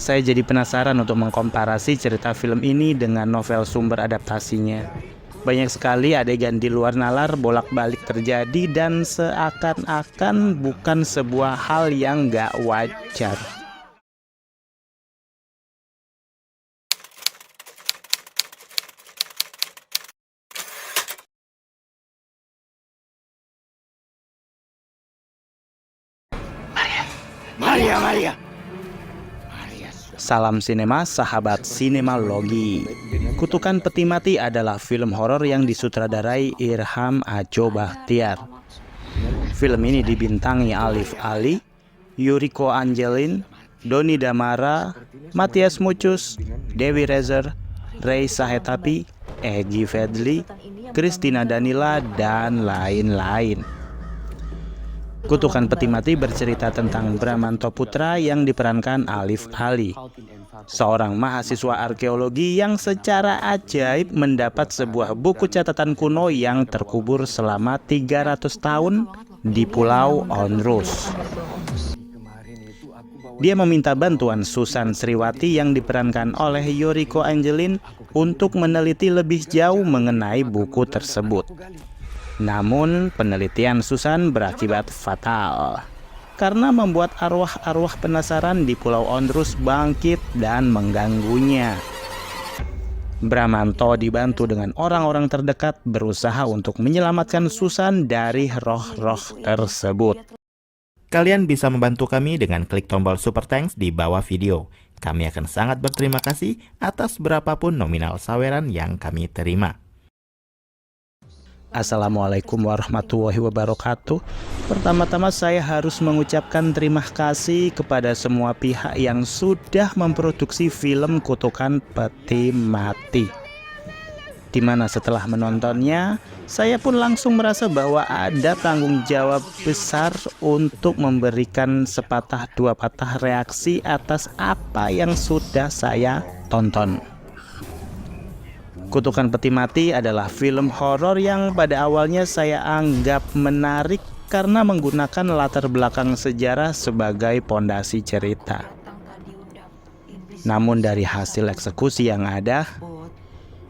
Saya jadi penasaran untuk mengkomparasi cerita film ini dengan novel sumber adaptasinya. Banyak sekali adegan di luar nalar bolak-balik terjadi dan seakan-akan bukan sebuah hal yang gak wajar. Maria. Salam sinema, sahabat sinemalogi. Kutukan Peti Mati adalah film horor yang disutradarai Irham Aco Bachtiar. Film ini dibintangi Alif Ali, Yuriko Angelin, Doni Damara, Matias Mucus, Dewi Rezer, Ray Sahetapi, Egy Fedli, Christina Danila, dan lain-lain. Kutukan Peti Mati bercerita tentang Bramanto Putra yang diperankan Alif Ali, seorang mahasiswa arkeologi yang secara ajaib mendapat sebuah buku catatan kuno yang terkubur selama 300 tahun di Pulau Onrus. Dia meminta bantuan Susan Sriwati yang diperankan oleh Yuriko Angelin untuk meneliti lebih jauh mengenai buku tersebut. Namun, penelitian Susan berakibat fatal karena membuat arwah-arwah penasaran di Pulau Onrus bangkit dan mengganggunya. Bramanto dibantu dengan orang-orang terdekat berusaha untuk menyelamatkan Susan dari roh-roh tersebut. Kalian bisa membantu kami dengan klik tombol Super Thanks di bawah video. Kami akan sangat berterima kasih atas berapapun nominal saweran yang kami terima. Assalamualaikum warahmatullahi wabarakatuh. Pertama-tama saya harus mengucapkan terima kasih kepada semua pihak yang sudah memproduksi film Kutukan Peti Mati. Dimana setelah menontonnya, saya pun langsung merasa bahwa ada tanggung jawab besar untuk memberikan sepatah dua patah reaksi atas apa yang sudah saya tonton. Kutukan Peti Mati adalah film horor yang pada awalnya saya anggap menarik karena menggunakan latar belakang sejarah sebagai pondasi cerita. Namun dari hasil eksekusi yang ada,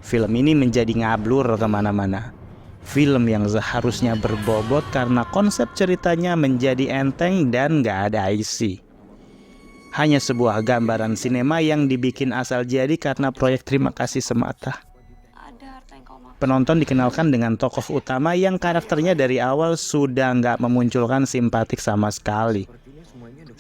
film ini menjadi ngablur kemana-mana. Film yang seharusnya berbobot karena konsep ceritanya menjadi enteng dan gak ada isi. Hanya sebuah gambaran sinema yang dibikin asal jadi karena proyek terima kasih semata. Penonton dikenalkan dengan tokoh utama yang karakternya dari awal sudah nggak memunculkan simpatik sama sekali.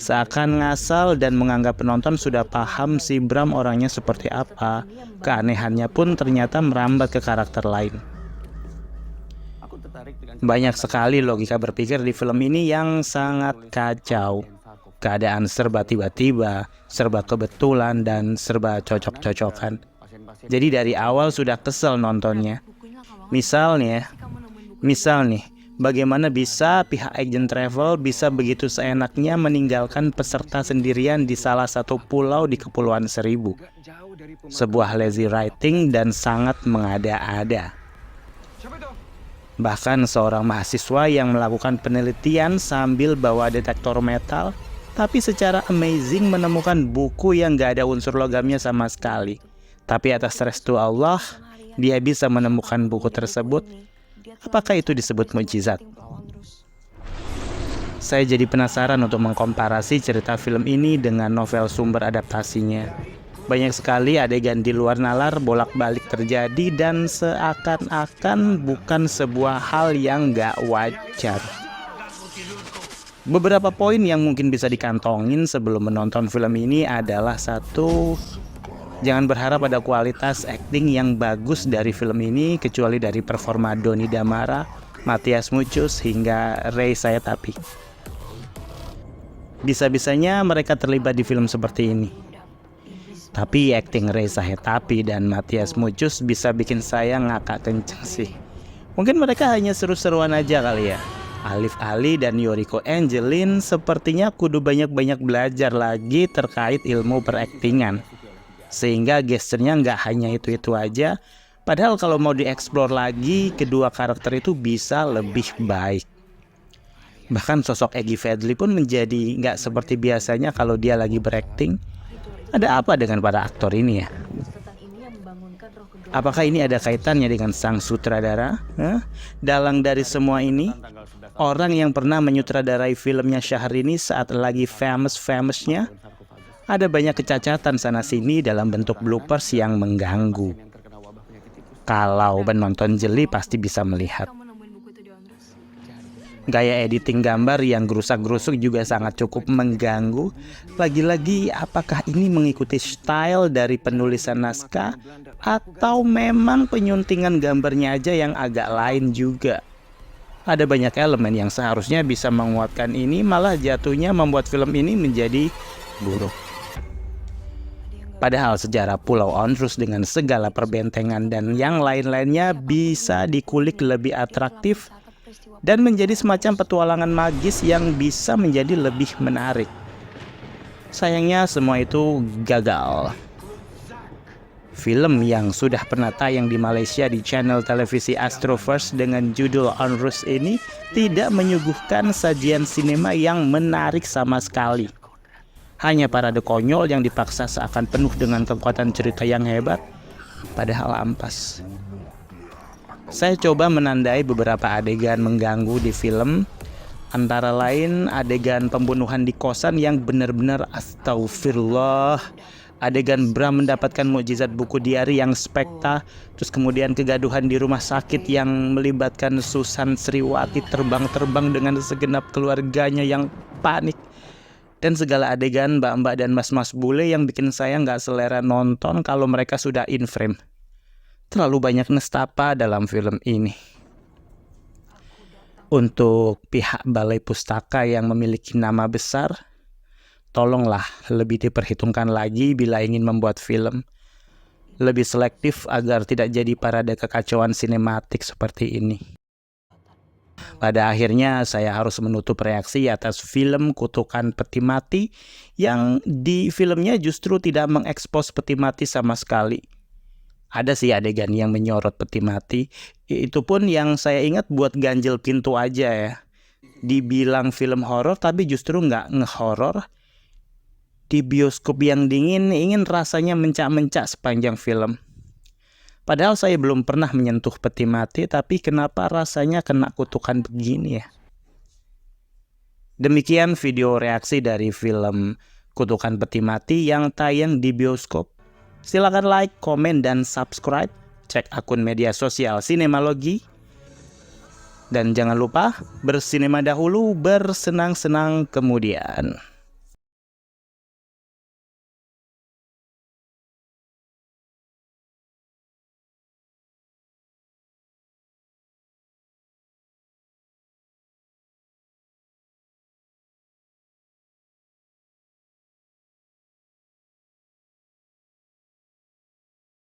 Seakan ngasal dan menganggap penonton sudah paham si Bram orangnya seperti apa. Keanehannya pun ternyata merambat ke karakter lain. Banyak sekali logika berpikir di film ini yang sangat kacau. Keadaan serba tiba-tiba, serba kebetulan, dan serba cocok-cocokan. Jadi dari awal sudah kesel nontonnya. Misal nih, bagaimana bisa pihak agen travel bisa begitu seenaknya meninggalkan peserta sendirian di salah satu pulau di Kepulauan Seribu? Sebuah lazy writing dan sangat mengada-ada. Bahkan seorang mahasiswa yang melakukan penelitian sambil bawa detektor metal, tapi secara amazing menemukan buku yang gak ada unsur logamnya sama sekali. Tapi atas restu Allah, dia bisa menemukan buku tersebut. Apakah itu disebut mukjizat? Saya jadi penasaran untuk mengkomparasi cerita film ini dengan novel sumber adaptasinya. Banyak sekali adegan di luar nalar bolak-balik terjadi dan seakan-akan bukan sebuah hal yang gak wajar. Beberapa poin yang mungkin bisa dikantongin sebelum menonton film ini adalah: satu, jangan berharap ada kualitas akting yang bagus dari film ini kecuali dari performa Doni Damara, Matias Mucus, hingga Ray Sahetapi. Bisa-bisanya mereka terlibat di film seperti ini. Tapi akting Ray Sahetapi dan Matias Mucus bisa bikin saya ngakak kenceng sih. Mungkin mereka hanya seru-seruan aja kali ya. Alif Ali dan Yuriko Angelin sepertinya kudu banyak-banyak belajar lagi terkait ilmu peraktingan. Sehingga gesturnya nggak hanya itu-itu aja. Padahal kalau mau dieksplor lagi, kedua karakter itu bisa lebih baik. Bahkan sosok Egy Fedli pun menjadi nggak seperti biasanya kalau dia lagi berakting. Ada apa dengan para aktor ini ya? Apakah ini ada kaitannya dengan sang sutradara? Dalang dari semua ini, orang yang pernah menyutradarai filmnya Syahrini saat lagi famous-famousnya, ada banyak kecacatan sana-sini dalam bentuk bloopers yang mengganggu. Kalau penonton jeli pasti bisa melihat. Gaya editing gambar yang gerusak-gerusuk juga sangat cukup mengganggu. Lagi-lagi, apakah ini mengikuti style dari penulisan naskah atau memang penyuntingan gambarnya aja yang agak lain juga? Ada banyak elemen yang seharusnya bisa menguatkan ini, malah jatuhnya membuat film ini menjadi buruk. Padahal sejarah Pulau Onrus dengan segala perbentengan dan yang lain-lainnya bisa dikulik lebih atraktif dan menjadi semacam petualangan magis yang bisa menjadi lebih menarik. Sayangnya semua itu gagal. Film yang sudah pernah tayang di Malaysia di channel televisi Astroverse dengan judul Onrus ini tidak menyuguhkan sajian sinema yang menarik sama sekali. Hanya parade konyol yang dipaksa seakan penuh dengan kekuatan cerita yang hebat, padahal ampas. Saya coba menandai beberapa adegan mengganggu di film, antara lain adegan pembunuhan di kosan yang benar-benar astagfirullah, adegan Bram mendapatkan mukjizat buku diari yang spekta, terus kemudian kegaduhan di rumah sakit yang melibatkan Susan Sriwati terbang-terbang dengan segenap keluarganya yang panik, dan segala adegan mbak-mbak dan mas-mas bule yang bikin saya nggak selera nonton kalau mereka sudah in frame. Terlalu banyak nestapa dalam film ini. Untuk pihak Balai Pustaka yang memiliki nama besar, tolonglah lebih diperhitungkan lagi bila ingin membuat film. Lebih selektif agar tidak jadi parade kekacauan sinematik seperti ini. Pada akhirnya saya harus menutup reaksi atas film Kutukan Peti Mati yang di filmnya justru tidak mengekspos peti mati sama sekali. Ada sih adegan yang menyorot peti mati, itu pun yang saya ingat buat ganjel pintu aja ya. Dibilang film horor tapi justru nggak ngehoror. Di bioskop yang dingin ingin rasanya mencak-mencak sepanjang film. Padahal saya belum pernah menyentuh peti mati, tapi kenapa rasanya kena kutukan begini ya? Demikian video reaksi dari film Kutukan Peti Mati yang tayang di bioskop. Silakan like, komen, dan subscribe. Cek akun media sosial Sinemalogi. Dan jangan lupa bersinema dahulu, bersenang-senang kemudian.